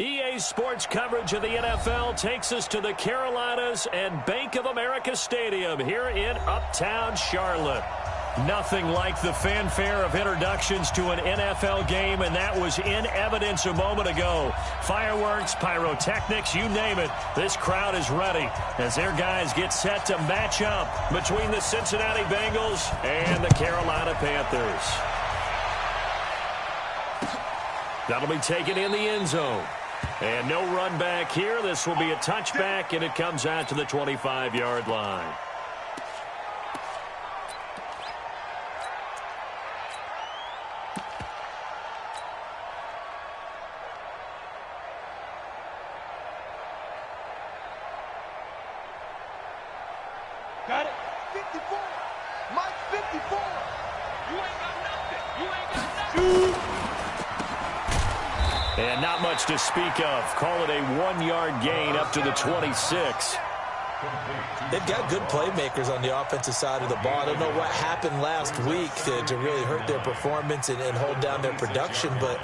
EA Sports coverage of the NFL takes us to the Carolinas and Bank of America Stadium here in Uptown Charlotte. Nothing like the fanfare of introductions to an NFL game, and that was in evidence a moment ago. Fireworks, pyrotechnics, you name it. This crowd is ready as their guys get set to match up between the Cincinnati Bengals and the Carolina Panthers. That'll be taken in the end zone. And no run back here. This will be a touchback, and it comes out to the 25-yard line. Got it. 54. Mike, 54. You ain't got nothing. You ain't got nothing. And not much to speak of. Call it a 1-yard gain up to the 26. They've got good playmakers on the offensive side of the ball. I don't know what happened last week to really hurt their performance and hold down their production, but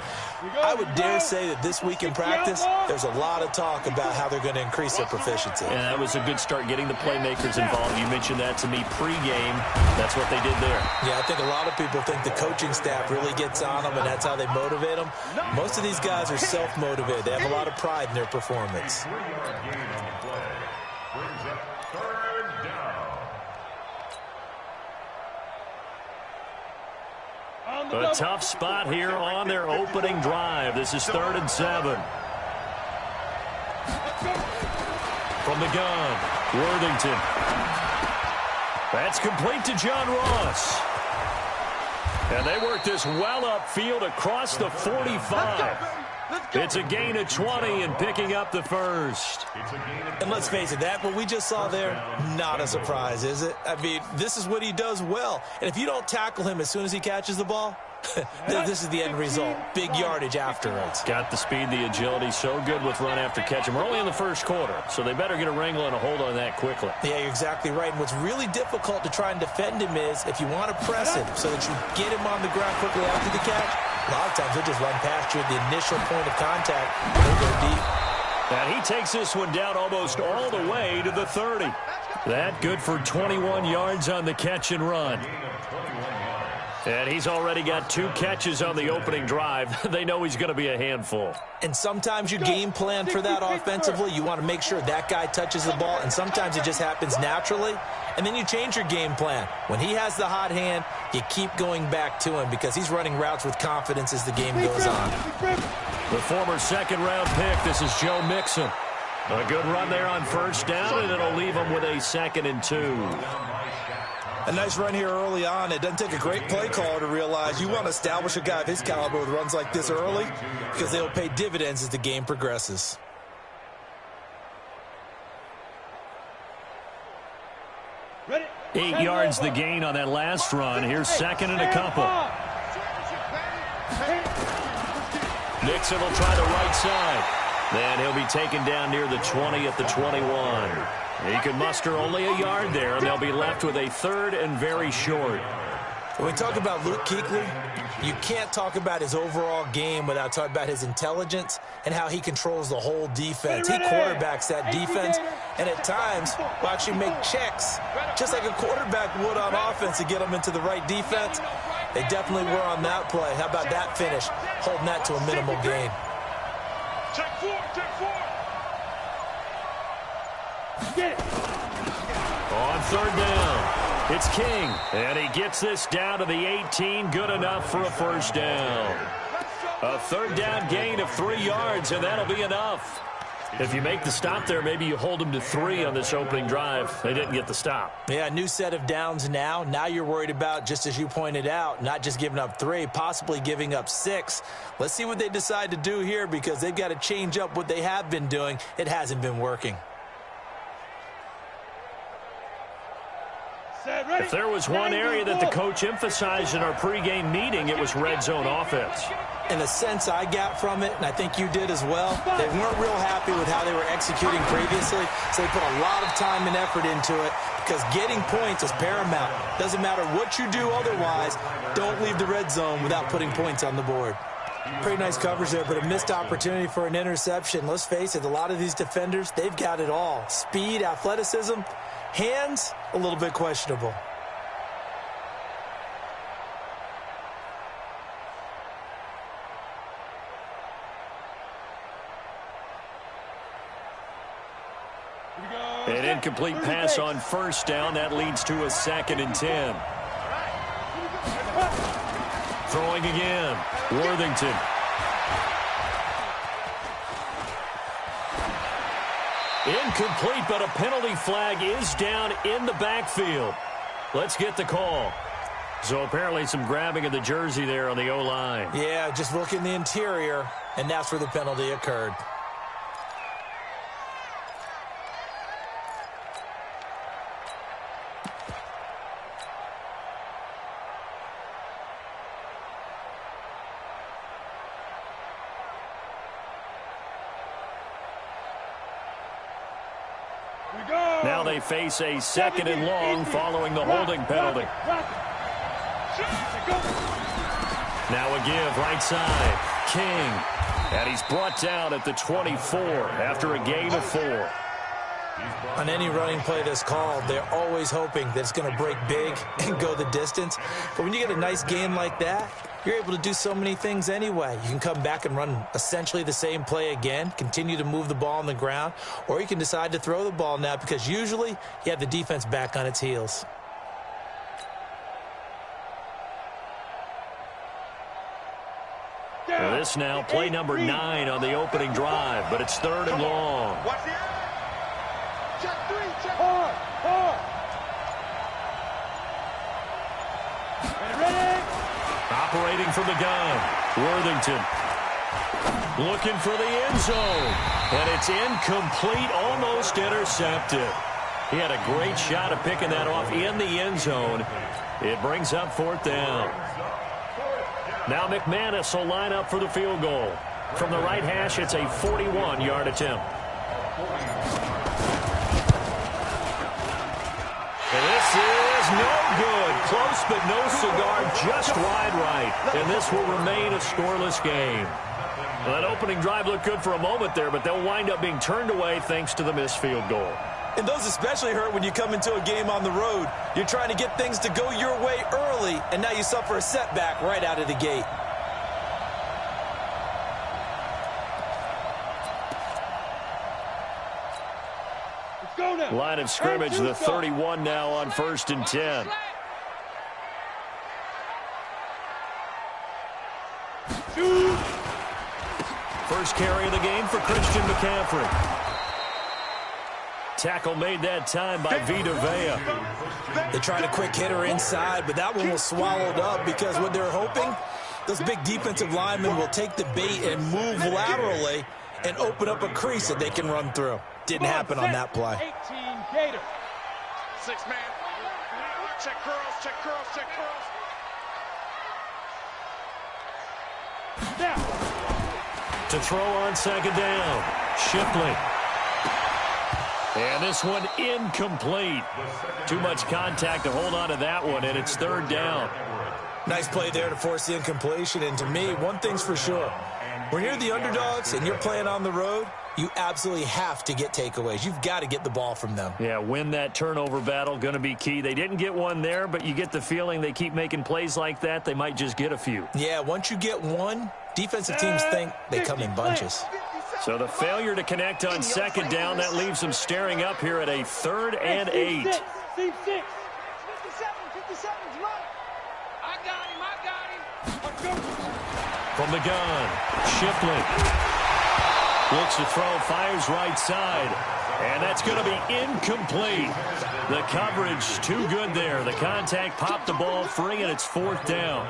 I would dare say that this week in practice, there's a lot of talk about how they're going to increase their proficiency. And that was a good start, getting the playmakers involved. You mentioned that to me pregame. That's what they did there. Yeah, I think a lot of people think the coaching staff really gets on them, and that's how they motivate them. Most of these guys are self-motivated. They have a lot of pride in their performance. A tough spot here on their opening drive. This is 3rd and 7. From the gun, Worthington. That's complete to John Ross. And they work this well upfield across the 45. It's a gain of 20 and picking up the first. And let's face it, what we just saw there, not a surprise, is it? I mean, this is what he does well. And if you don't tackle him as soon as he catches the ball, this is the end result. Big yardage afterwards. Got the speed, the agility, so good with run after catch. And we're only in the first quarter, so they better get a wrangle and a hold on that quickly. Yeah, you're exactly right. And what's really difficult to try and defend him is if you want to press him so that you get him on the ground quickly after the catch, a lot of times they'll just run past you at the initial point of contact. They'll go deep. And he takes this one down almost all the way to the 30. That good for 21 yards on the catch and run. And he's already got 2 catches on the opening drive. They know he's going to be a handful. And sometimes you game plan for that offensively. You want to make sure that guy touches the ball, and sometimes it just happens naturally. And then you change your game plan. When he has the hot hand, you keep going back to him because he's running routes with confidence as the game goes on. The former 2nd-round pick, this is Joe Mixon. A good run there on 1st down, and it'll leave him with a 2nd and 2. A nice run here early on. It doesn't take a great play caller to realize you want to establish a guy of his caliber with runs like this early because they'll pay dividends as the game progresses. Ready? 8 yards the gain on that last run. Here's 2nd and a couple. Nixon will try the right side. Then he'll be taken down near the 20 at the 21. He can muster only a yard there, and they'll be left with a 3rd and very short. When we talk about Luke Kuechly, you can't talk about his overall game without talking about his intelligence and how he controls the whole defense. He quarterbacks that defense, and at times will actually make checks, just like a quarterback would on offense to get them into the right defense. They definitely were on that play. How about that finish, holding that to a minimal gain. Check 4, check 4. Get it. On 3rd down, it's King, and he gets this down to the 18, good enough for a 1st down. A 3rd down gain of 3 yards, and that'll be enough. If you make the stop there, maybe you hold them to 3 on this opening drive. They didn't get the stop. Yeah, new set of downs now. Now you're worried about, just as you pointed out, not just giving up 3, possibly giving up 6. Let's see what they decide to do here because they've got to change up what they have been doing. It hasn't been working. If there was one area that the coach emphasized in our pregame meeting, it was red zone offense. In the sense I got from it, and I think you did as well, they weren't real happy with how they were executing previously, so they put a lot of time and effort into it because getting points is paramount. Doesn't matter what you do otherwise, don't leave the red zone without putting points on the board. Pretty nice coverage there, but a missed opportunity for an interception. Let's face it, a lot of these defenders, they've got it all. Speed, athleticism, hands, a little bit questionable. An incomplete pass on first down. That leads to a 2nd and 10. Throwing again. Worthington. Incomplete, but a penalty flag is down in the backfield. Let's get the call. So apparently some grabbing of the jersey there on the O-line. Yeah, just look in the interior, and that's where the penalty occurred. Now they face a 2nd and long following the holding penalty. Now a give right side. King. And he's brought down at the 24 after a gain of 4. On any running play that's called, they're always hoping that it's going to break big and go the distance. But when you get a nice gain like that, you're able to do so many things anyway. You can come back and run essentially the same play again, continue to move the ball on the ground, or you can decide to throw the ball now because usually you have the defense back on its heels. Well, this now play number 9 on the opening drive, but it's 3rd and long. Check 3, check 4. Ready? Operating from the gun, Worthington. Looking for the end zone. And it's incomplete, almost intercepted. He had a great shot at picking that off in the end zone. It brings up 4th down. Now McManus will line up for the field goal. From the right hash, it's a 41-yard attempt. And this is no good. Close, but no cigar, just wide right. And this will remain a scoreless game. Well, that opening drive looked good for a moment there, but they'll wind up being turned away thanks to the missed field goal. And those especially hurt when you come into a game on the road. You're trying to get things to go your way early, and now you suffer a setback right out of the gate. Line of scrimmage, the 31 now on 1st and 10. First carry of the game for Christian McCaffrey. Tackle made that time by Vita Vea. They tried a quick hitter inside, but that one was swallowed up because what they're hoping, those big defensive linemen will take the bait and move laterally and open up a crease that they can run through. Didn't happen on that play. 18 Gator. 6-man. Check curls, check curls, check curls. Now. To throw on 2nd down. Shipley. And this one incomplete. Too much contact to hold on to that one, and it's 3rd down. Nice play there to force the incompletion. And to me, one thing's for sure. When you're the underdogs and you're playing on the road, you absolutely have to get takeaways. You've got to get the ball from them. Yeah, win that turnover battle, going to be key. They didn't get one there, but you get the feeling they keep making plays like that, they might just get a few. Yeah, once you get one, defensive teams think they come in bunches. So the failure to connect on 2nd down, that leaves them staring up here at a 3rd and 8. 57, 57's right. I got him. From the gun, Shipley. Looks to throw, fires right side. And that's going to be incomplete. The coverage too good there. The contact popped the ball free, and it's 4th down.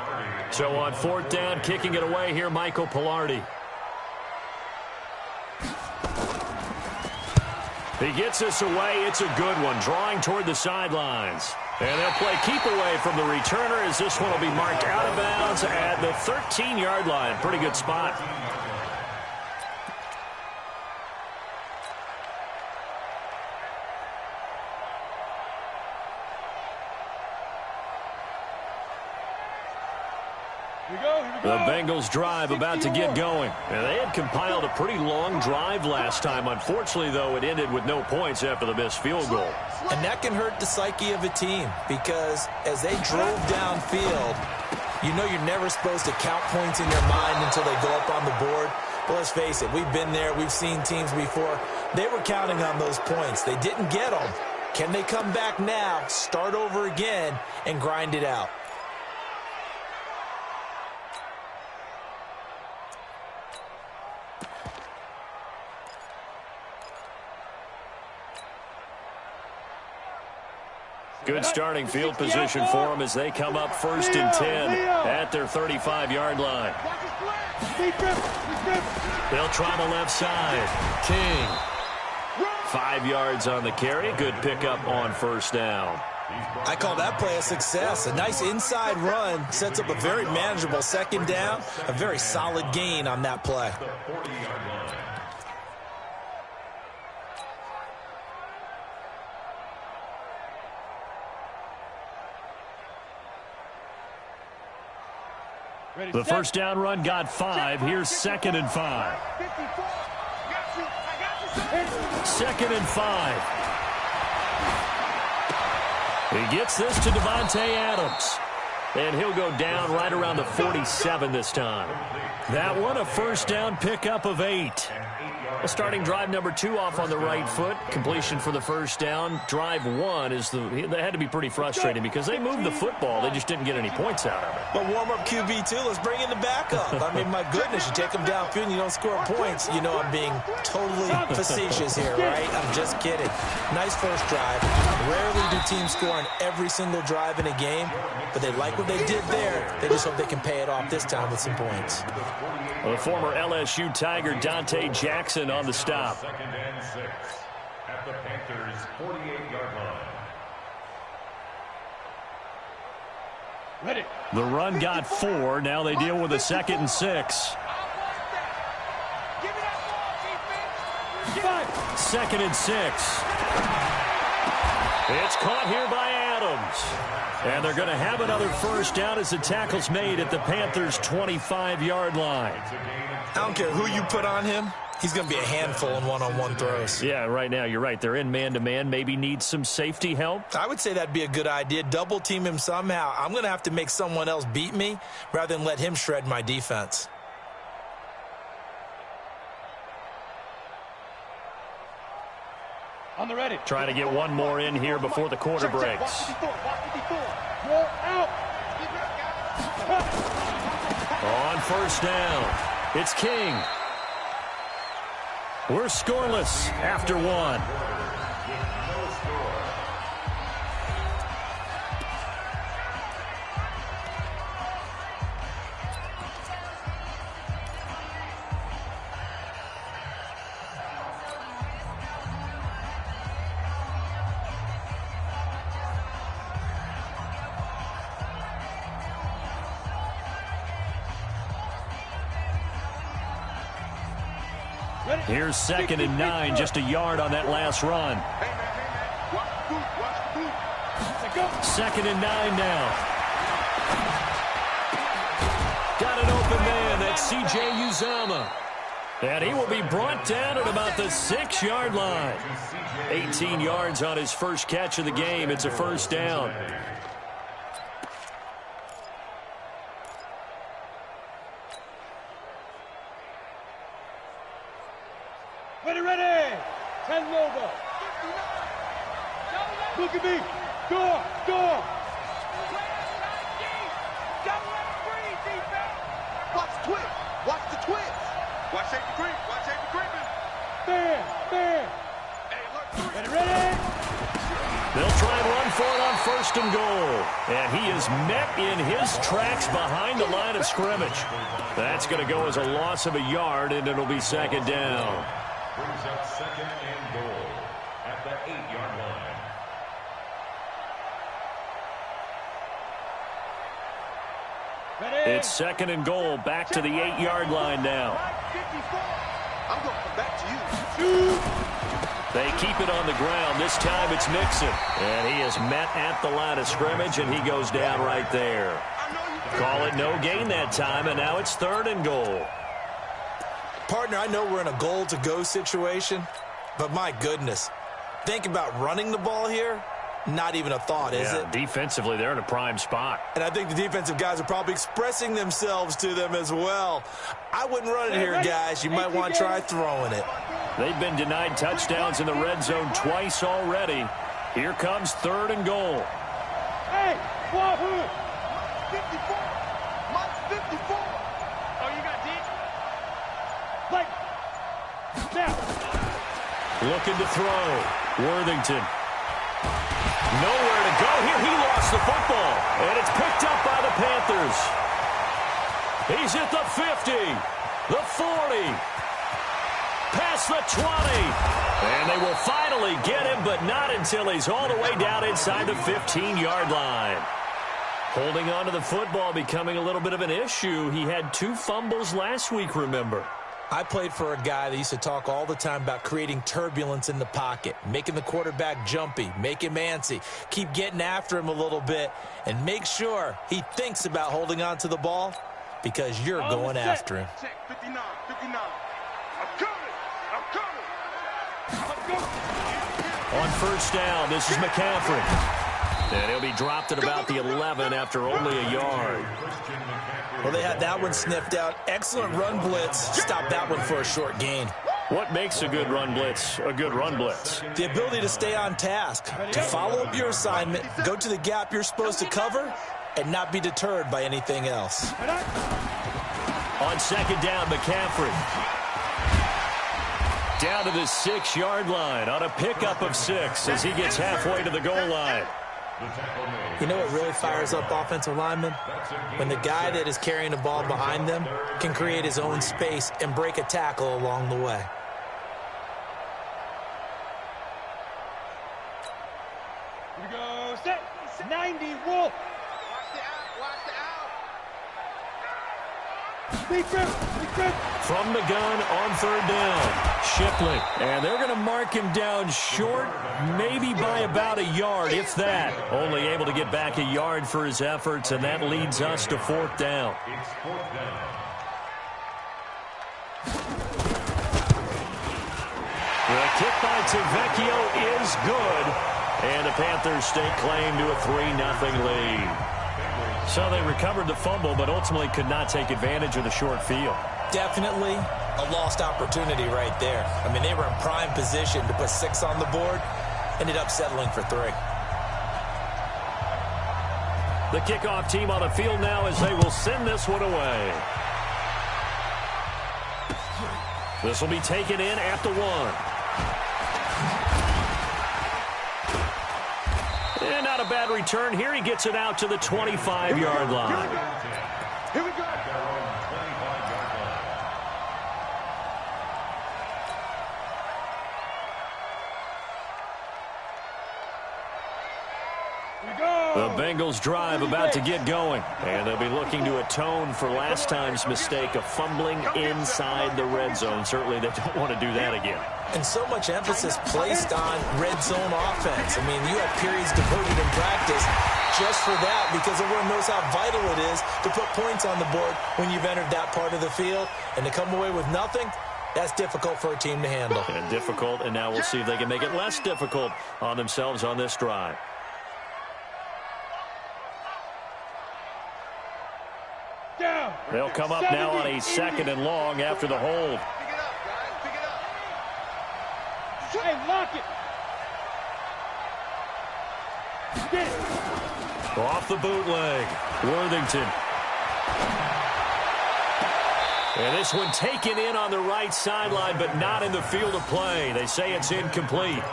So on 4th down, kicking it away here, Michael Pilardi. He gets this away. It's a good one, drawing toward the sidelines. And they'll play keep away from the returner as this one will be marked out of bounds at the 13-yard line. Pretty good spot. The Bengals drive about to get going. And they had compiled a pretty long drive last time. Unfortunately, though, it ended with no points after the missed field goal. And that can hurt the psyche of a team because as they drove downfield, you know you're never supposed to count points in your mind until they go up on the board. But let's face it, we've been there. We've seen teams before. They were counting on those points. They didn't get them. Can they come back now, start over again, and grind it out? Good starting field position for them as they come up 1st and 10 at their 35-yard line. They'll try the left side. King. 5 yards on the carry. Good pickup on 1st down. I call that play a success. A nice inside run sets up a very manageable 2nd down. A very solid gain on that play. The 1st down run got 5. Here's 2nd and 5. 2nd and 5. He gets this to Devontae Adams. And he'll go down right around the 47 this time. That one, a 1st down pickup of 8. Starting drive number 2 off on the right foot. Completion for the 1st down. Drive 1 is they had to be pretty frustrating because they moved the football. They just didn't get any points out of it. But warm-up QB, too. Let's bring in the backup. I mean, my goodness, you take them downfield and you don't score points. You know I'm being totally facetious here, right? I'm just kidding. Nice first drive. Rarely do teams score on every single drive in a game, but they like what they did there. They just hope they can pay it off this time with some points. Well, the former LSU Tiger Dante Jackson on the stop. 2nd and 6 at the Panthers' 48-yard line. The run got 4. Now they deal with a 2nd and 6. 2nd and 6. It's caught here by Adams. And they're going to have another 1st down as the tackle's made at the Panthers' 25-yard line. I don't care who you put on him. He's going to be a handful in one-on-one throws. Yeah, right now you're right. They're in man-to-man. Maybe need some safety help. I would say that'd be a good idea. Double team him somehow. I'm going to have to make someone else beat me rather than let him shred my defense. On the ready. Trying to get one more in here before the quarter breaks. On 1st down, it's King. We're scoreless after 1. Here's 2nd and 9, just a yard on that last run. 2nd and 9 now. Got an open man. That's C.J. Uzomah. And he will be brought down at about the 6-yard line. 18 yards on his first catch of the game. It's a 1st down. Ready. 10 Lobo. Look at me. Go. Watch the twist. Watch the twist. Watch safety creep. Watch safety creeping. Fair. Hey, ready. They'll try and run for it on 1st and goal. And he is met in his tracks behind the line of scrimmage. That's going to go as a loss of a yard, and it'll be 2nd down. Brings up 2nd and goal at the 8-yard line. Ready. It's 2nd and goal, back to the 8-yard line now. I'm going to come back to you. They keep it on the ground. This time it's Mixon. And he is met at the line of scrimmage, and he goes down right there. Call it no gain that time, and now it's 3rd and goal. Partner, I know we're in a goal-to-go situation, but my goodness, think about running the ball here. Not even a thought, is it? Defensively, they're in a prime spot. And I think the defensive guys are probably expressing themselves to them as well. I wouldn't run it here, guys. You might want to try throwing it. They've been denied touchdowns in the red zone twice already. Here comes 3rd and goal. Hey, Wahoo! 54! Mike's 54! Oh, you got deep? Like, snap! Looking to throw. Worthington. Nowhere to go here. He lost the football. And it's picked up by the Panthers. He's at the 50. The 40. Past the 20. And they will finally get him, but not until he's all the way down inside the 15-yard line. Holding on to the football becoming a little bit of an issue. He had 2 fumbles last week, remember. I played for a guy that used to talk all the time about creating turbulence in the pocket, making the quarterback jumpy, make him antsy, keep getting after him a little bit, and make sure he thinks about holding on to the ball because you're going after him. Check 59, 59. I'm coming. On 1st down, this is McCaffrey. And he'll be dropped at about the 11 after only a yard. Well, they had that one sniffed out. Excellent run blitz. Stop that one for a short gain. What makes a good run blitz a good run blitz? The ability to stay on task, to follow up your assignment, go to the gap you're supposed to cover, and not be deterred by anything else. On 2nd down, McCaffrey. Down to the 6-yard line on a pickup of 6 as he gets halfway to the goal line. You know what really fires up offensive linemen? When the guy that is carrying the ball behind them can create his own space and break a tackle along the way. Here we go, set. 90, Wolf. Watch the out, watch the out. Big grip, big grip. From the gun on 3rd down, Shipley. And they're going to mark him down short, maybe by about a yard, if that. Only able to get back a yard for his efforts, and that leads us to 4th down. It's 4th down. The kick by Tavecchio is good, and the Panthers stake claim to a 3-0 lead. So they recovered the fumble, but ultimately could not take advantage of the short field. Definitely a lost opportunity right there. I mean, they were in prime position to put 6 on the board, ended up settling for 3. The kickoff team on the field now as they will send this one away. This will be taken in at the 1. And not a bad return here. He gets it out to the 25-yard line. Here we go. The Bengals drive about to get going, and they'll be looking to atone for last time's mistake of fumbling inside the red zone. Certainly they don't want to do that again. And so much emphasis placed on red zone offense. I mean, you have periods devoted in practice just for that because everyone knows how vital it is to put points on the board when you've entered that part of the field. And to come away with nothing, that's difficult for a team to handle. And difficult, and now we'll see if they can make it less difficult on themselves on this drive. They'll come up now on a 2nd and long after the hold. Pick it up, guys. Pick it up. Hey, lock it. Get it. Off the bootleg, Worthington. And this one taken in on the right sideline, but not in the field of play. They say it's incomplete.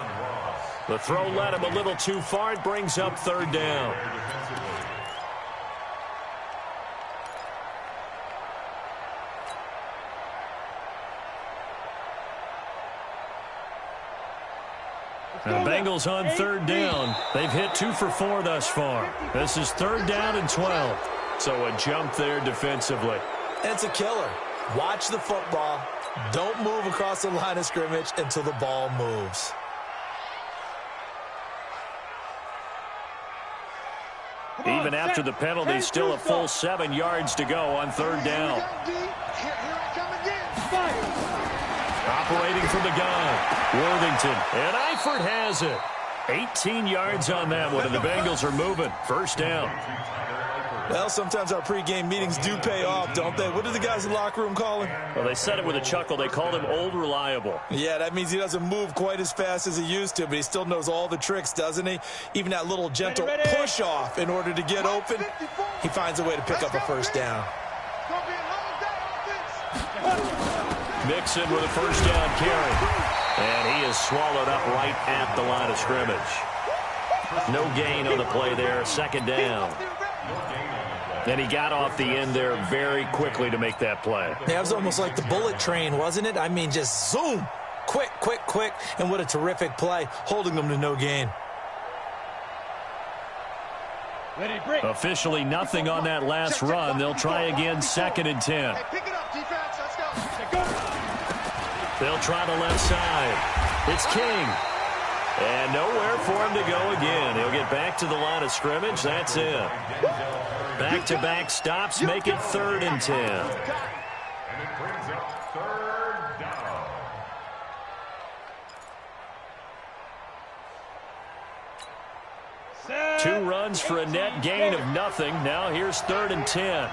The throw led him a little too far. It brings up 3rd down. The Bengals on 3rd down. They've hit 2 for 4 thus far. This is 3rd down and 12. So a jump there defensively. And it's a killer. Watch the football. Don't move across the line of scrimmage until the ball moves. Even after the penalty, still a full 7 yards to go on third down. Operating from the gun, Worthington, and Eifert has it. 18 yards on that one, and the Bengals are moving. First down. Well, sometimes our pregame meetings do pay off, don't they? What do the guys in the locker room call him? Well, they said it with a chuckle. They called him Old Reliable. Yeah, that means he doesn't move quite as fast as he used to, but he still knows all the tricks, doesn't he? Even that little gentle push-off in order to get open, he finds a way to pick up a first down. Mixon with a first down carry. And he is swallowed up right at the line of scrimmage. No gain on the play there. Second down. And he got off the end there very quickly to make that play. Yeah, it was almost like the bullet train, wasn't it? I mean, just zoom. Quick, quick, quick. And what a terrific play, holding them to no gain. Officially nothing on that last run. They'll try again, 2nd and 10. Pick it up, defense. Let's go. They'll try the left side. It's King. And nowhere for him to go again. He'll get back to the line of scrimmage. That's it. Back-to-back stops make it 3rd and 10. And it brings up third down. Two runs for a net gain of nothing. Now here's 3rd and 10.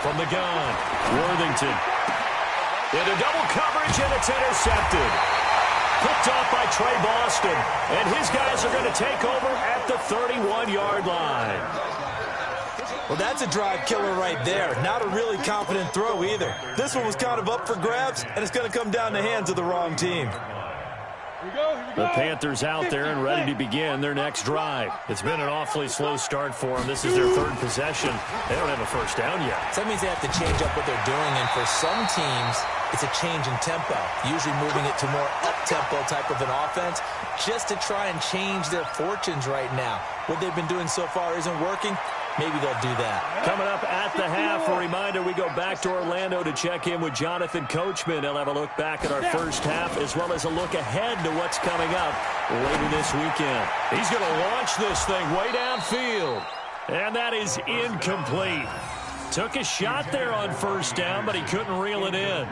From the gun, Worthington. Into double coverage, and it's intercepted. Picked off by Trey Boston, and his guys are going to take over at the 31-yard line. Well, that's a drive killer right there. Not a really confident throw either. This one was kind of up for grabs, and it's going to come down the hands of the wrong team. The Panthers out there and ready to begin their next drive. It's been an awfully slow start for them. This is their 3rd possession. They don't have a first down yet. So that means they have to change up what they're doing, and for some teams, it's a change in tempo, usually moving it to more up-tempo type of an offense just to try and change their fortunes right now. What they've been doing so far isn't working. Maybe they'll do that. Coming up at the half, a reminder, we go back to Orlando to check in with Jonathan Coachman. He'll have a look back at our first half as well as a look ahead to what's coming up later this weekend. He's going to launch this thing way downfield. And that is incomplete. Took a shot there on first down, but he couldn't reel it in.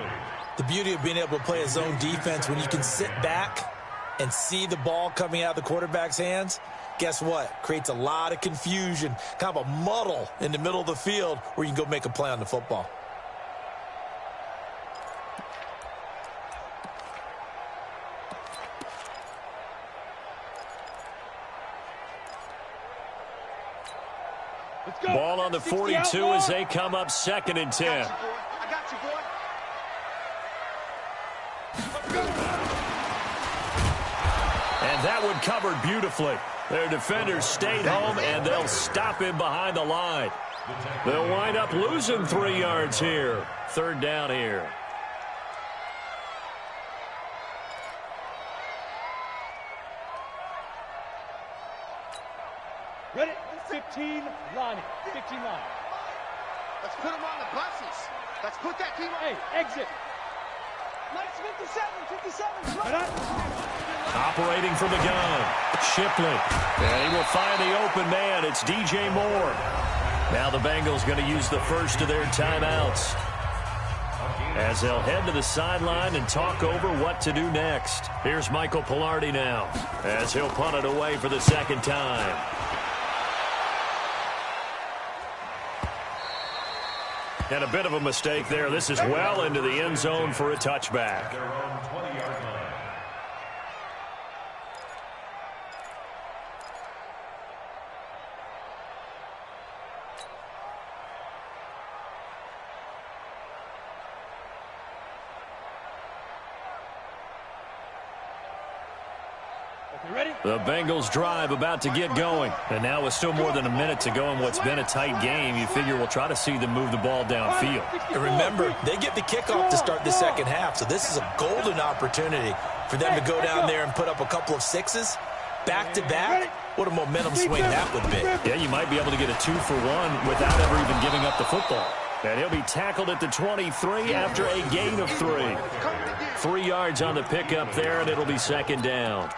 The beauty of being able to play a zone defense when you can sit back and see the ball coming out of the quarterback's hands, guess what? Creates a lot of confusion, kind of a muddle in the middle of the field where you can go make a play on the football. Ball on the 42 as they come up 2nd and 10. I got you, boy. And that one covered beautifully. Their defenders stayed home, and they'll stop him behind the line. They'll wind up losing 3 yards here. 3rd down here. Ready? 15 line. 15 line. Let's put them on the buses. Let's put that team on. Hey, exit. Nice 57. Operating from the gun, Shipley. And he will find the open man. It's DJ Moore. Now the Bengals going to use the first of their timeouts as they'll head to the sideline and talk over what to do next. Here's Michael Pilardi now as he'll punt it away for the 2nd time. And a bit of a mistake there. This is well into the end zone for a touchback. Their own 20-yard line. The Bengals drive about to get going. And now with still more than a minute to go in what's been a tight game, you figure we'll try to see them move the ball downfield. And remember, they get the kickoff to start the 2nd half, so this is a golden opportunity for them to go down there and put up a couple of 6s. Back-to-back, what a momentum swing that would be. Yeah, you might be able to get a 2-for-1 without ever even giving up the football. And he'll be tackled at the 23 after a gain of 3. 3 yards on the pickup there, and it'll be second down.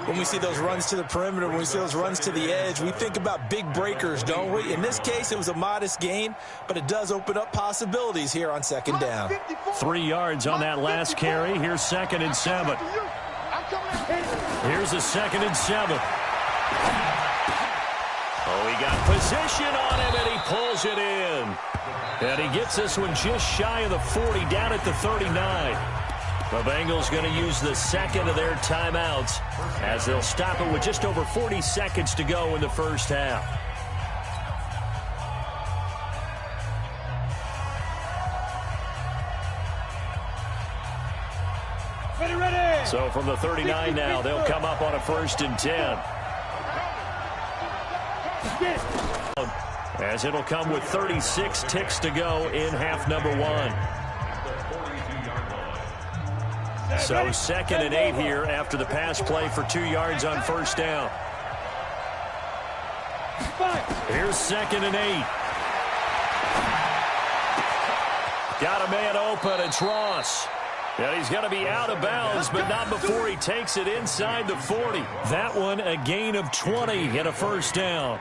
When we see those runs to the perimeter, when we see those runs to the edge, we think about big breakers, don't we? In this case, it was a modest gain, but it does open up possibilities here on second down. 3 yards on that last carry. Here's 2nd and 7. Here's a 2nd and 7. Oh, he got position on him, and he pulls it in. And he gets this one just shy of the 40, down at the 39. The Bengals going to use the second of their timeouts as they'll stop it with just over 40 seconds to go in the first half. Ready. So from the 39 now, they'll come up on a 1st and 10. As it'll come with 36 ticks to go in half number 1. So 2nd and 8 here after the pass play for 2 yards on 1st down. Here's 2nd and 8. Got a man open. It's Ross. And he's going to be out of bounds, but not before he takes it inside the 40. That one a gain of 20 and a 1st down.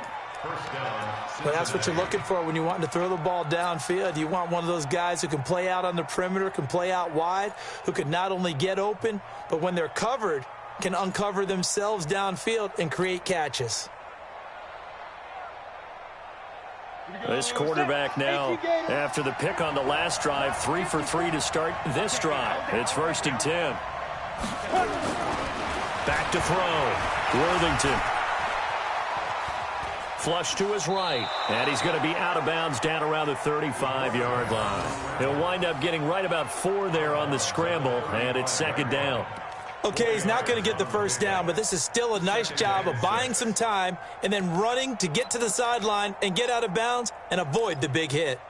Well, that's what you're looking for when you want to throw the ball downfield. You want one of those guys who can play out on the perimeter, can play out wide, who can not only get open, but when they're covered, can uncover themselves downfield and create catches. This quarterback now, after the pick on the last drive, 3 for 3 to start this drive. It's 1st and 10. Back to throw. Worthington. Flush to his right, and he's going to be out of bounds down around the 35-yard line. He'll wind up getting right about 4 there on the scramble, and it's 2nd down. Okay, he's not going to get the 1st down, but this is still a nice job of buying some time and then running to get to the sideline and get out of bounds and avoid the big hit.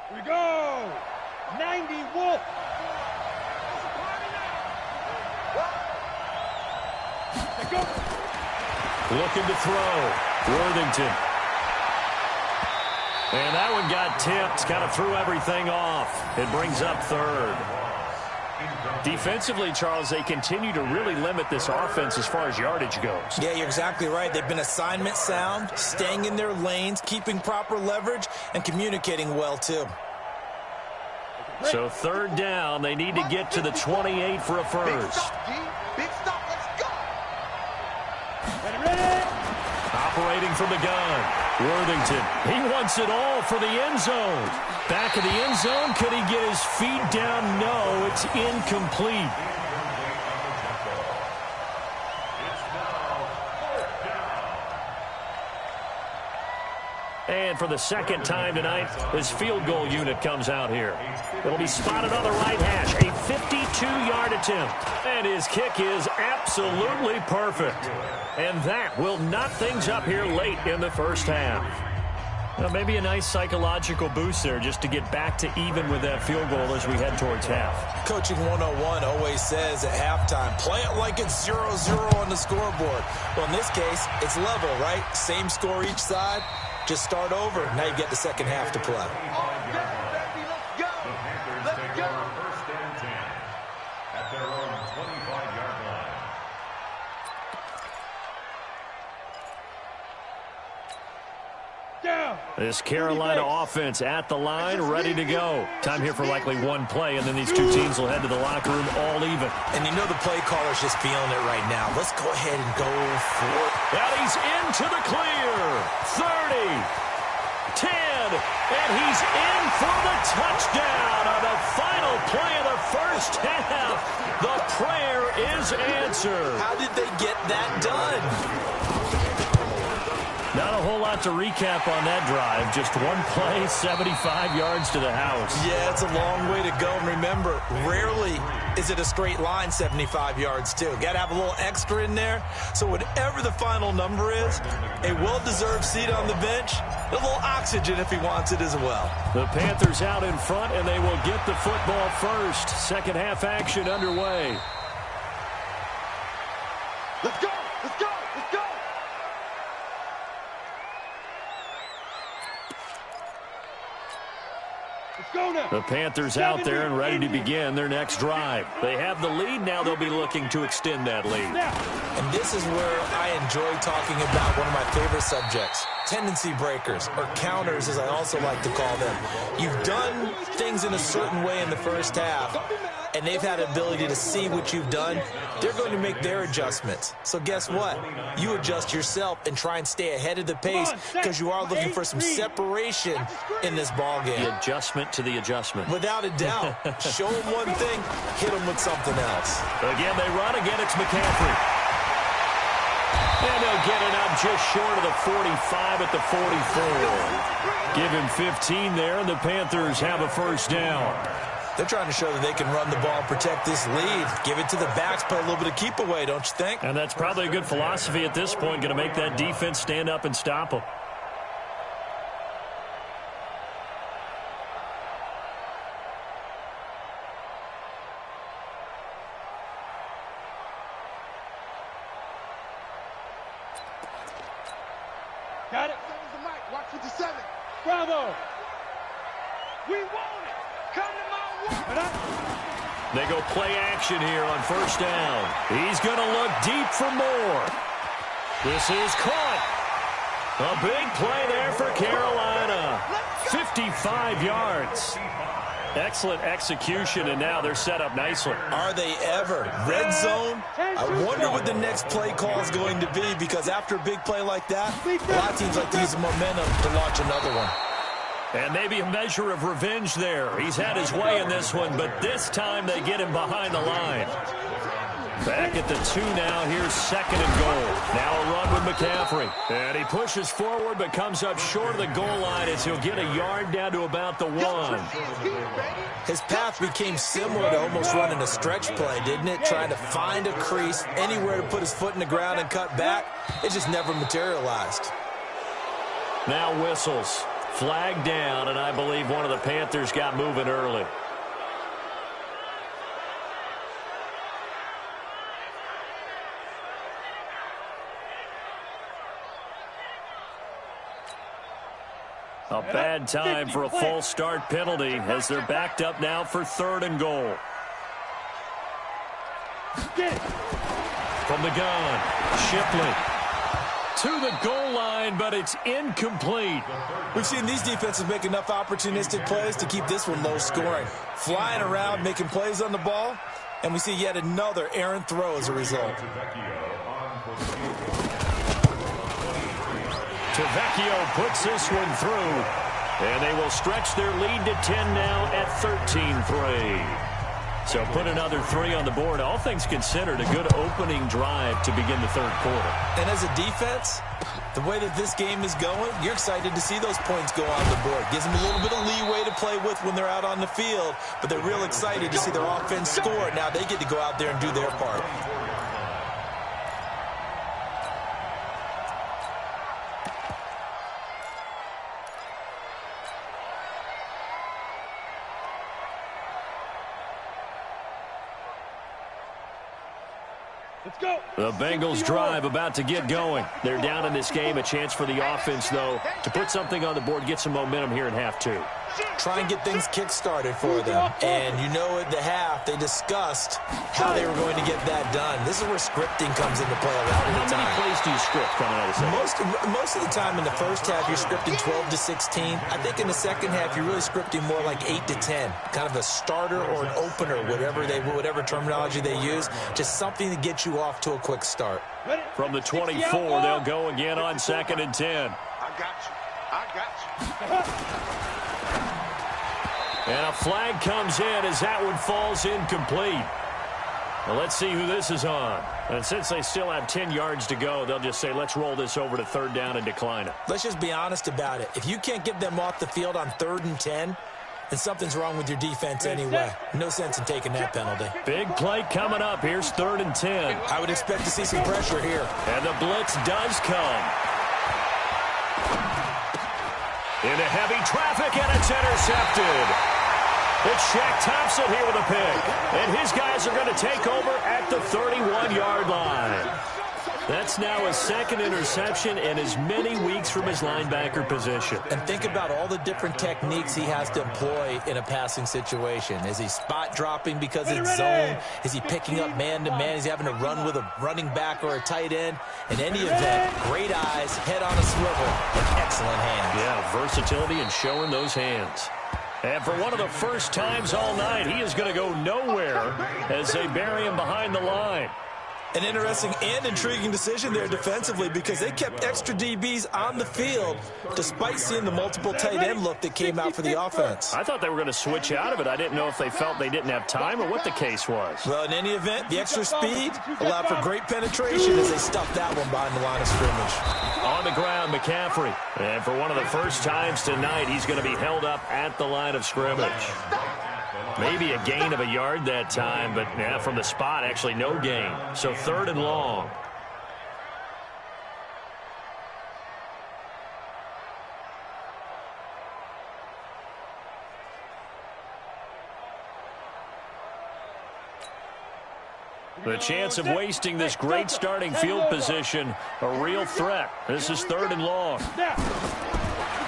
Here we go. 91. Looking to throw. Worthington. And that one got tipped. Kind of threw everything off. It brings up 3rd. Defensively, Charles, they continue to really limit this offense as far as yardage goes. Yeah, you're exactly right. They've been assignment sound, staying in their lanes, keeping proper leverage, and communicating well, too. So 3rd down, they need to get to the 28 for a 1st. Big stop, let's go. Ready. Operating from the gun. Worthington, he wants it all for the end zone. Back of the end zone, could he get his feet down? No, it's incomplete. And for the 2nd time tonight, his field goal unit comes out here. It'll be spotted on the right hash, a 52-yard attempt. And his kick is absolutely perfect. And that will knock things up here late in the first half. Well, maybe a nice psychological boost there just to get back to even with that field goal as we head towards half. Coaching 101 always says at halftime, play it like it's 0-0 on the scoreboard. Well, in this case, it's level, right? Same score each side. Just start over. Now you get the second half to play. This Carolina offense at the line, ready to go. Time here for likely one play, and then these two teams will head to the locker room all even. And you know the play caller's just feeling it right now. Let's go ahead and go for it. And he's into the clear. 30, 10, and he's in for the touchdown on the final play of the first half. The prayer is answered. How did they get that done? Not a whole lot to recap on that drive. Just one play, 75 yards to the house. Yeah, it's a long way to go. And remember, rarely is it a straight line 75 yards, too. Got to have a little extra in there. So whatever the final number is, a well-deserved seat on the bench, a little oxygen if he wants it as well. The Panthers out in front, and they will get the football first. Second half action underway. Let's go. Let's The Panthers out there and ready to begin their next drive. They have the lead. Now they'll be looking to extend that lead. And this is where I enjoy talking about one of my favorite subjects, tendency breakers, or counters as I also like to call them. You've done things in a certain way in the first half, and they've had the ability to see what you've done. They're going to make their adjustments. So guess what? You adjust yourself and try and stay ahead of the pace because you are looking for some separation in this ball game. The adjustment to the adjustment. Without a doubt. Show them one thing, hit them with something else. Again, they run. Again, it's McCaffrey. And they'll get it up just short of the 45 at the 44. Give him 15 there, and the Panthers have a first down. They're trying to show that they can run the ball and protect this lead. Give it to the backs, play a little bit of keep away, don't you think? And that's probably a good philosophy at this point, going to make that defense stand up and stop them. Got it. Watch 57. Bravo. We want it. Come to my way. They go play action here on first down. He's going to look deep for more. This is caught. A big play there for Carolina. 55 yards. Excellent execution, and now they're set up nicely. Are they ever? Red zone? I wonder what the next play call is going to be, because after a big play like that, a lot of teams like to use the momentum to launch another one. And maybe a measure of revenge there. He's had his way in this one, but this time they get him behind the line. Back at the 2 now. Here's second and goal. Now a run with McCaffrey. And he pushes forward but comes up short of the goal line as he'll get a yard down to about the 1. His path became similar to almost running a stretch play, didn't it? Trying to find a crease, anywhere to put his foot in the ground and cut back. It just never materialized. Now whistles. Flag down, and I believe one of the Panthers got moving early. A bad time for a false start penalty as they're backed up now for third and goal. From the gun, Shipley to the goal line, but it's incomplete. We've seen these defenses make enough opportunistic plays to keep this one low scoring. Flying around, making plays on the ball, and we see yet another errant throw as a result. Tavecchio puts this one through, and they will stretch their lead to 10 now at 13-3. So put another 3 on the board. All things considered, a good opening drive to begin the third quarter. And as a defense, the way that this game is going, you're excited to see those points go on the board. Gives them a little bit of leeway to play with when they're out on the field, but they're real excited to see their offense score. Now they get to go out there and do their part. Let's go. The Bengals drive about to get going. They're down in this game. A chance for the offense, though, to put something on the board, get some momentum here in half 2. Try and get things kick-started for them. And you know at the half, they discussed how they were going to get that done. This is where scripting comes into play a lot of the time. How many plays do you script coming out of the second? Most of the time in the first half, you're scripting 12 to 16. I think in the second half, you're really scripting more like 8 to 10. Kind of a starter or an opener, whatever terminology they use. Just something to get you off to a quick start. From the 24, they'll go again on 2nd and 10. I got you. And a flag comes in as that one falls incomplete. Well, let's see who this is on. And since they still have 10 yards to go, they'll just say, let's roll this over to third down and decline it. Let's just be honest about it. If you can't get them off the field on 3rd and 10, then something's wrong with your defense anyway. No sense in taking that penalty. Big play coming up. Here's 3rd and 10. I would expect to see some pressure here. And the blitz does come. Into heavy traffic, and it's intercepted. It's Shaq Thompson here with a pick. And his guys are going to take over at the 31-yard line. That's now his second interception and as many weeks from his linebacker position. And think about all the different techniques he has to employ in a passing situation. Is he spot dropping because it's zone? Is he picking up man-to-man? Is he having to run with a running back or a tight end? In any event, great eyes, head on a swivel, and excellent hands. Yeah, versatility and showing those hands. And for one of the first times all night, he is going to go nowhere as they bury him behind the line. An interesting and intriguing decision there defensively because they kept extra DBs on the field despite seeing the multiple tight end look that came out for the offense. I thought they were going to switch out of it. I didn't know if they felt they didn't have time or what the case was. Well, in any event, the extra speed allowed for great penetration as they stuffed that one behind the line of scrimmage. On the ground, McCaffrey. And for one of the first times tonight, he's going to be held up at the line of scrimmage. Maybe a gain of a yard that time, but yeah, from the spot, actually no gain. So 3rd and long. The chance of wasting this great starting field position, a real threat. This is 3rd and long.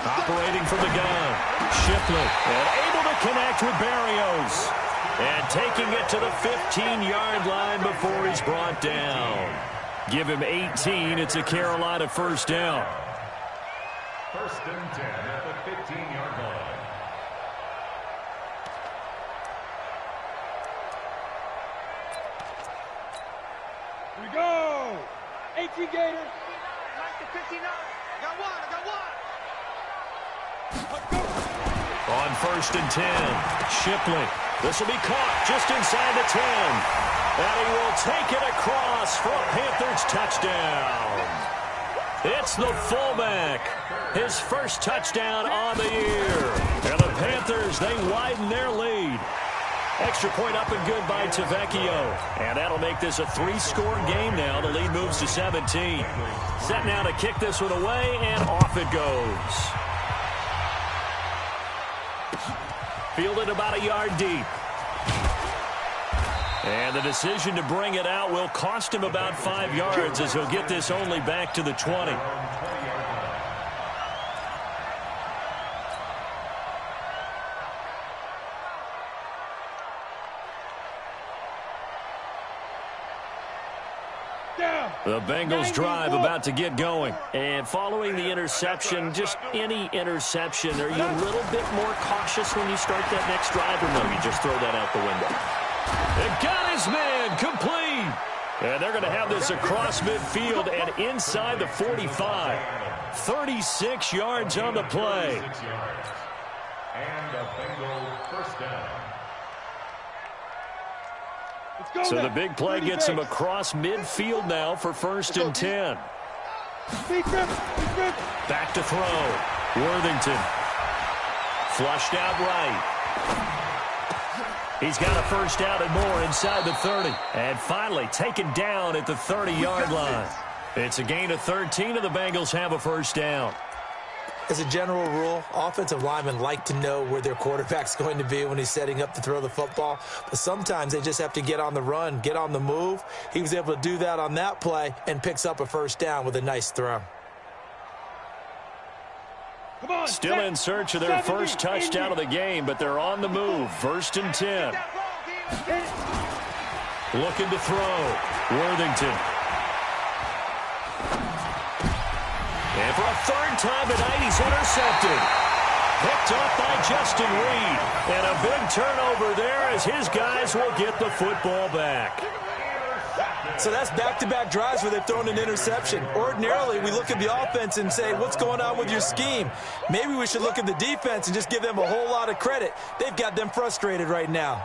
Operating from the gun, Shipley, and able to connect with Barrios. And taking it to the 15-yard line before he's brought down. Give him 18. It's a Carolina first down. 1st and 10 at the 15-yard line. Here we go. 18 Gator. Like the 59. Got one. I got one. On 1st and 10, Shipley. This will be caught just inside the 10. And he will take it across for a Panthers touchdown. It's the fullback. His first touchdown on the year. And the Panthers, they widen their lead. Extra point up and good by Tavecchio. And that'll make this a 3-score game now. The lead moves to 17. Set now to kick this one away, and off it goes. Fielded about a yard deep. And the decision to bring it out will cost him about 5 yards as he'll get this only back to the 20. The Bengals drive about to get going. And following the interception, just any interception, are you a little bit more cautious when you start that next drive, or no, you just throw that out the window? And got his man complete. And they're going to have this across midfield and inside the 45. 36 yards on the play. And a Bengal first down. So the big play gets him across midfield now for 1st and 10. Back to throw. Worthington. Flushed out right. He's got a first down and more inside the 30. And finally taken down at the 30-yard line. It's a gain of 13, and the Bengals have a first down. As a general rule, offensive linemen like to know where their quarterback's going to be when he's setting up to throw the football. But sometimes they just have to get on the run, get on the move. He was able to do that on that play and picks up a first down with a nice throw. Still in search of their first touchdown of the game, but they're on the move. 1st and 10. Looking to throw. Worthington. And for a 3rd time tonight, he's intercepted. Picked up by Justin Reed. And a big turnover there as his guys will get the football back. So that's back-to-back drives where they've thrown an interception. Ordinarily, we look at the offense and say, what's going on with your scheme? Maybe we should look at the defense and just give them a whole lot of credit. They've got them frustrated right now.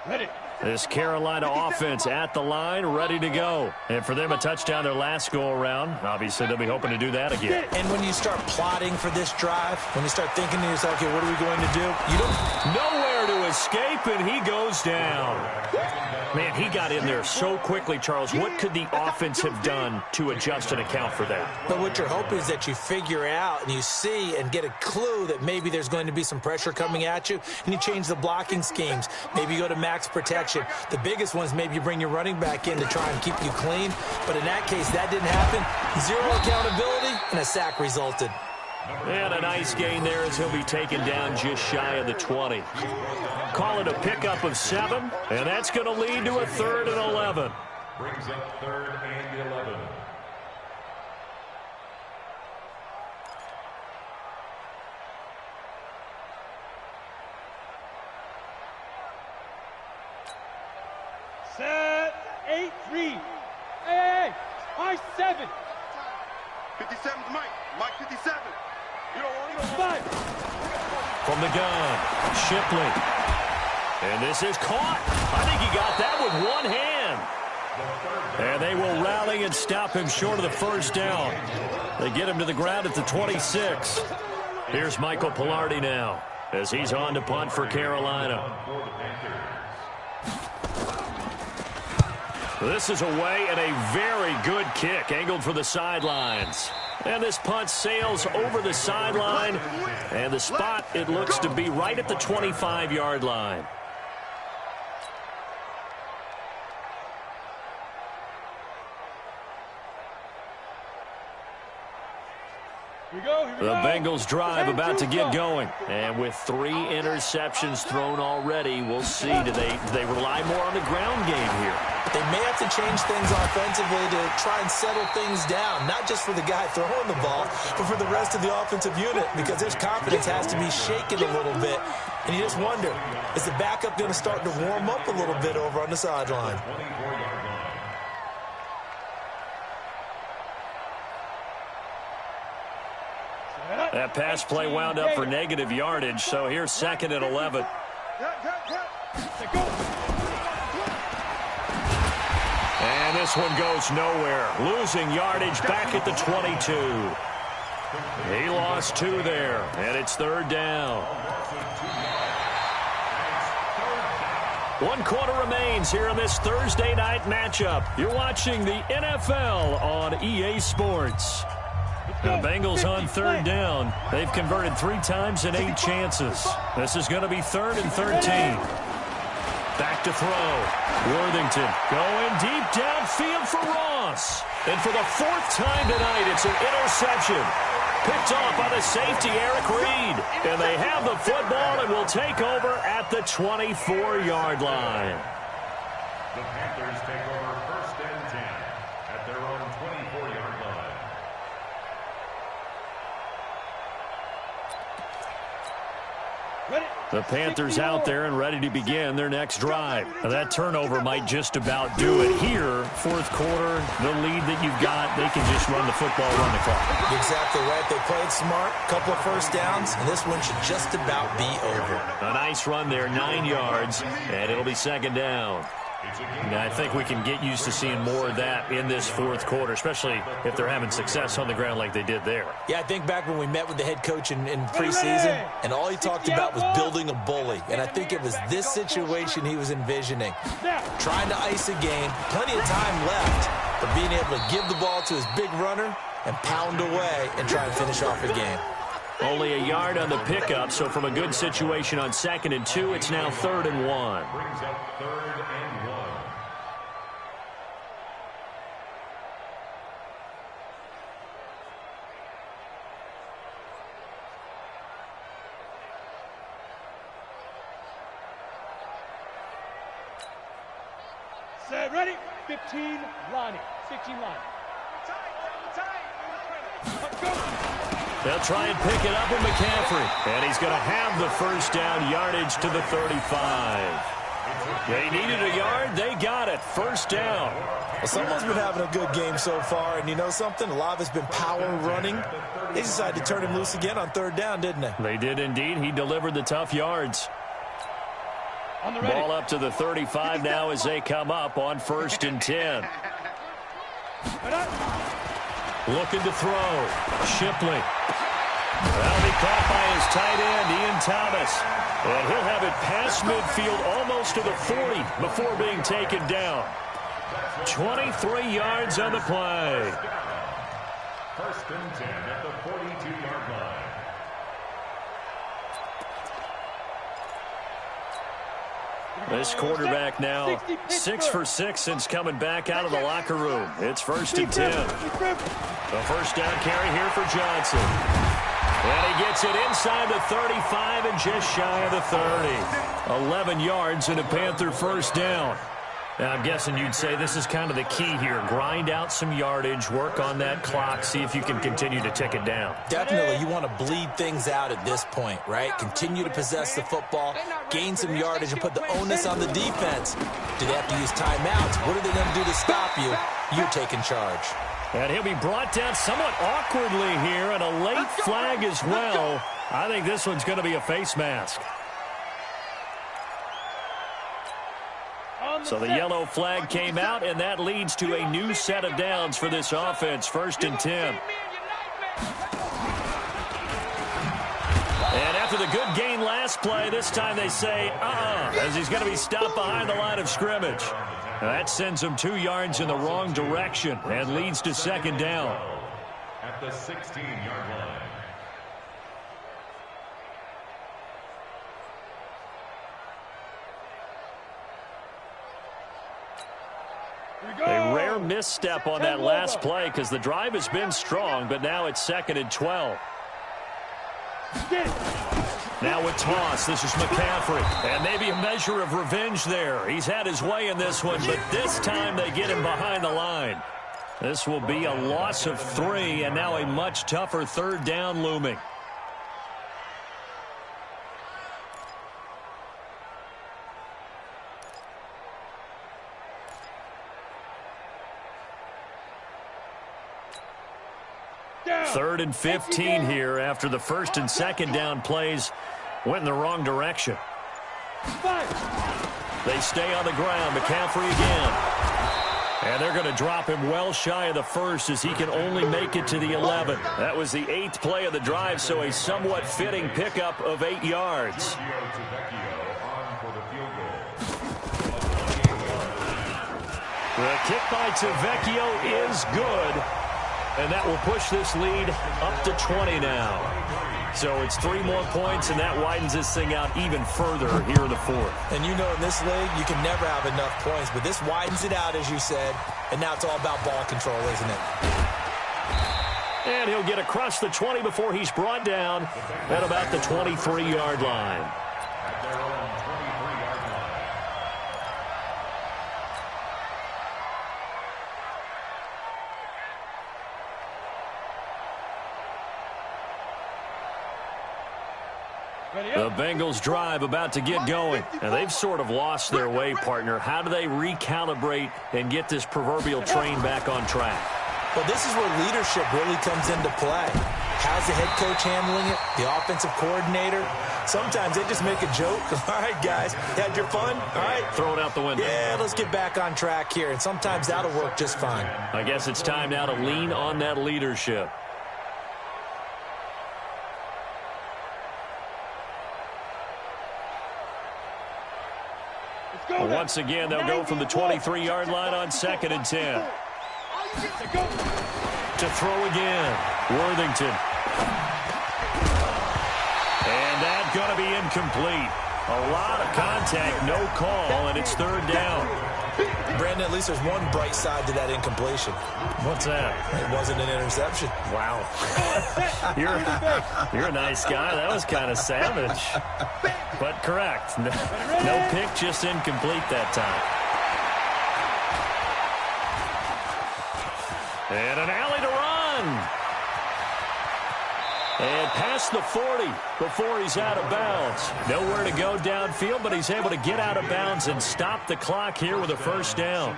Ready. This Carolina offense at the line, ready to go. And for them, a touchdown their last go-around. Obviously, they'll be hoping to do that again. And when you start plotting for this drive, when you start thinking to yourself, okay, what are we going to do? You don't. Nowhere to escape, and he goes down. Man, he got in there so quickly, Charles. What could the offense have done to adjust and account for that? But what you're hoping is that you figure out and you see and get a clue that maybe there's going to be some pressure coming at you, and you change the blocking schemes. Maybe you go to max protection. The biggest one is maybe you bring your running back in to try and keep you clean. But in that case, that didn't happen. Zero accountability, and a sack resulted. And a nice gain there as he'll be taken down just shy of the 20. Call it a pickup of 7, and that's going to lead to a 3rd and 11. Brings up 3rd and 11. Set, 8-3. Hey, I 7. 57's Mike. Mike 57. You don't want to go. 5. From the gun, Shipley. And this is caught. I think he got that with one hand. And they will rally and stop him short of the first down. They get him to the ground at the 26. Here's Michael Pilardi now as he's on to punt for Carolina. This is away and a very good kick angled for the sidelines. And this punt sails over the sideline. And the spot, it looks to be right at the 25-yard line. The Bengals drive about to get going. And with 3 interceptions thrown already, we'll see. Do they rely more on the ground game here? They may have to change things offensively to try and settle things down, not just for the guy throwing the ball, but for the rest of the offensive unit, because his confidence has to be shaken a little bit. And you just wonder, is the backup going to start to warm up a little bit over on the sideline? That pass play wound up for negative yardage, so here's 2nd and 11. And this one goes nowhere. Losing yardage back at the 22. He lost 2 there, and it's 3rd down. 1 quarter remains here in this Thursday night matchup. You're watching the NFL on EA Sports. The Bengals on 3rd down. They've converted 3 times in 8 chances. This is going to be 3rd and 13. Back to throw. Worthington going deep downfield for Ross. And for the 4th time tonight, it's an interception. Picked off by the safety, Eric Reed. And they have the football and will take over at the 24-yard line. The Panthers take over 1st and 10 at their own 24-yard line. The Panthers out there and ready to begin their next drive. Now, that turnover might just about do it here. 4th quarter, the lead that you've got, they can just run the football, run the clock. Exactly right. They played smart, couple of first downs, and this one should just about be over. A nice run there, 9 yards, and it'll be 2nd down. Now, I think we can get used to seeing more of that in this 4th quarter, especially if they're having success on the ground like they did there. Yeah, I think back when we met with the head coach in preseason, and all he talked about was building a bully. And I think it was this situation he was envisioning. Trying to ice a game, plenty of time left, but being able to give the ball to his big runner and pound away and try and finish off a game. Only a yard on the pickup, so from a good situation on 2nd and 2, it's now 3rd and 1. Brings up 3rd and 1. Set, ready? 15, Lonnie. 16, Lonnie. They'll try and pick it up with McCaffrey. And he's going to have the 1st down, yardage to the 35. They needed a yard. They got it. 1st down. Well, someone's been having a good game so far, and you know something? A lot of it's been power running. They decided to turn him loose again on 3rd down, didn't they? They did indeed. He delivered the tough yards. Ball up to the 35 now as they come up on 1st and 10. Looking to throw. Shipley. That'll be caught by his tight end, Ian Thomas. And he'll have it past midfield almost to the 40 before being taken down. 23 yards on the play. First and 10 at the 42-yard line. This quarterback now 6 for 6 since coming back out of the locker room. It's first and 10. The first down carry here for Johnson. And he gets it inside the 35 and just shy of the 30. 11 yards and a Panther first down. Now, I'm guessing you'd say this is kind of the key here. Grind out some yardage, work on that clock, see if you can continue to tick it down. Definitely, you want to bleed things out at this point, right? Continue to possess the football, gain some yardage, and put the onus on the defense. Do they have to use timeouts? What are they going to do to stop you? You're taking charge. And he'll be brought down somewhat awkwardly here, and a late flag as well. I think this one's going to be a face mask. So the yellow flag came out, and that leads to a new set of downs for this offense. First and 10. And after the good gain last play, this time they say, as he's going to be stopped behind the line of scrimmage. That sends him 2 yards in the wrong direction and leads to second down. At the 16-yard line. A rare misstep on that last play because the drive has been strong, but now it's second and 12. Now with toss, this is McCaffrey. And maybe a measure of revenge there. He's had his way in this one, but this time they get him behind the line. This will be a loss of 3, and now a much tougher third down looming. Third and 15 here after the first and second down plays went in the wrong direction. They stay on the ground. McCaffrey again. And they're going to drop him well shy of the first as he can only make it to the 11. That was the 8th play of the drive, so a somewhat fitting pickup of 8 yards. The kick by Tavecchio is good. And that will push this lead up to 20 now. So it's 3 more points, and that widens this thing out even further here in the 4th. And you know in this league, you can never have enough points, but this widens it out, as you said, and now it's all about ball control, isn't it? And he'll get across the 20 before he's brought down at about the 23-yard line. The Bengals drive about to get going. And they've sort of lost their way, partner. How do they recalibrate and get this proverbial train back on track? Well, this is where leadership really comes into play. How's the head coach handling it? The offensive coordinator? Sometimes they just make a joke. All right, guys, you had your fun? All right. Throw it out the window. Yeah, let's get back on track here. And sometimes that'll work just fine. I guess it's time now to lean on that leadership. Once again, they'll go from the 23-yard line on second and 10. To throw again, Worthington. And that's going to be incomplete. A lot of contact, no call, and it's third down. Brandon, at least there's one bright side to that incompletion. What's that? It wasn't an interception. Wow. You're a nice guy. That was kind of savage. But correct. No pick, just incomplete that time. And an alley to run. And past the 40 before he's out of bounds. Nowhere to go downfield, but he's able to get out of bounds and stop the clock here with a first down.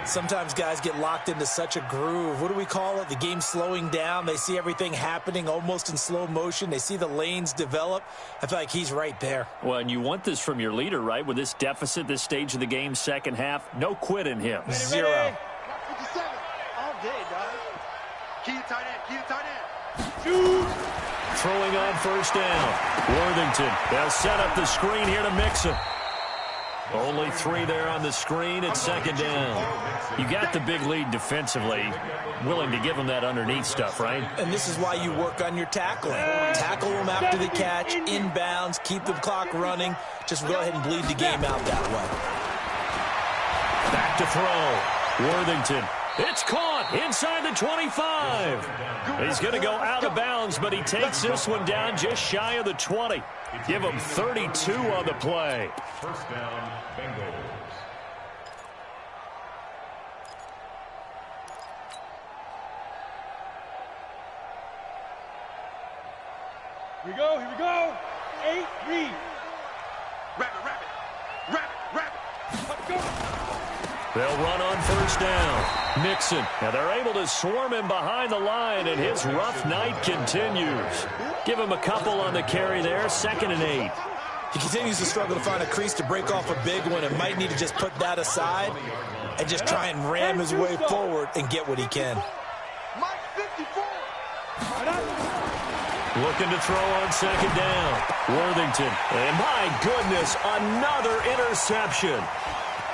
Sometimes guys get locked into such a groove. What do we call it? The game slowing down. They see everything happening almost in slow motion. They see the lanes develop. I feel like he's right there. Well, and you want this from your leader, right? With this deficit, this stage of the game, second half, no quit in him. Zero. All day, dog. Key tight end, key tight end. Shoot. Throwing on first down. Worthington. They'll set up the screen here to Mixon. Only 3 there on the screen at second down. You got the big lead defensively. Willing to give them that underneath stuff, right? And this is why you work on your tackling. Tackle them after the catch, inbounds, keep the clock running. Just go ahead and bleed the game out that way. Back to throw. Worthington. It's caught inside the 25. He's going to go out of bounds, but he takes this one down just shy of the 20. Give him 32 on the play. First down, Bengals. Here we go, here we go. 8, read. Rabbit. Let's go. They'll run on first down. Mixon. Now they're able to swarm him behind the line, and his rough night continues. Give him a couple on the carry there, 2nd and 8. He continues to struggle to find a crease to break off a big one and might need to just put that aside and just try and ram his way forward and get what he can. Mike 54. Looking to throw on second down. Worthington. And my goodness, another interception.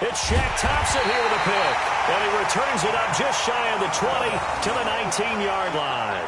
It's Shaq Thompson here with a pick. And he returns it up just shy of the 20 to the 19-yard line.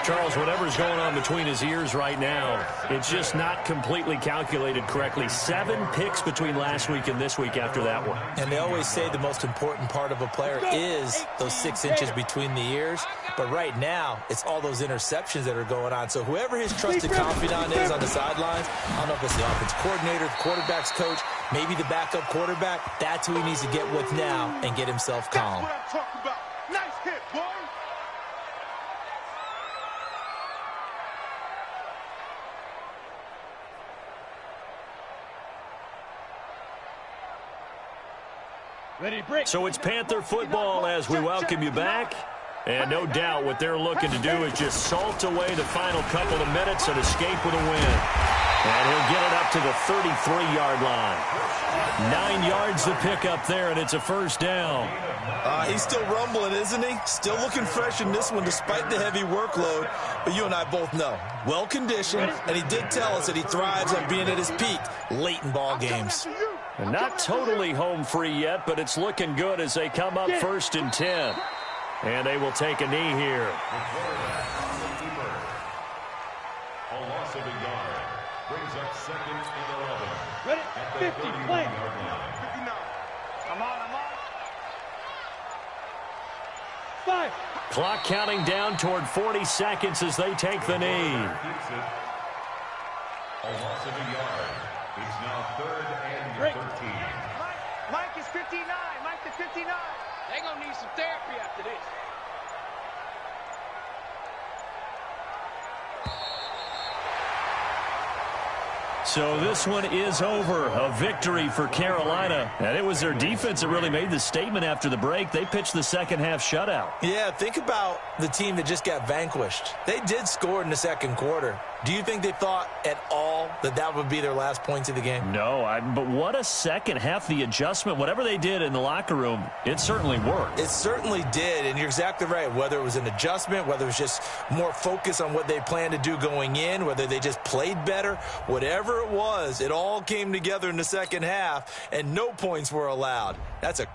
Charles, whatever's going on between his ears right now, it's just not completely calculated correctly. 7 picks between last week and this week after that one. And they always say the most important part of a player is those 6 inches between the ears. But right now, it's all those interceptions that are going on. So whoever his trusted confidant is on the sidelines, I don't know if it's the offense coordinator, the quarterback's coach, maybe the backup quarterback, that's who he needs to get with now and get himself calm. That's what I'm talking about. Nice hit, boy. Ready, break. So it's Panther football as we welcome you back. And no doubt what they're looking to do is just salt away the final couple of minutes and escape with a win. And he'll get it up to the 33-yard line. 9 yards to pick up there, and it's a first down. He's still rumbling, isn't he? Still looking fresh in this one despite the heavy workload. But you and I both know, well-conditioned, and he did tell us that he thrives on being at his peak late in ball games. And not totally home free yet, but it's looking good as they come up 1st and 10. And they will take a knee here. A loss of a yard brings up 2nd and 11. Ready, 50, play. 59. I'm on. 5. Clock counting down toward 40 seconds as they take the knee. A loss of a yard. It's now 3rd and 13. Mike is 59. Mike to 59. They're going to need some therapy after this. So this one is over. A victory for Carolina. And it was their defense that really made the statement after the break. They pitched the second half shutout. Yeah, think about the team that just got vanquished. They did score in the second quarter. Do you think they thought at all that that would be their last points of the game? No, but what a second half. The adjustment, whatever they did in the locker room, it certainly worked. It certainly did, and you're exactly right. Whether it was an adjustment, whether it was just more focus on what they planned to do going in, whether they just played better, whatever it was, it all came together in the second half, and no points were allowed. That's a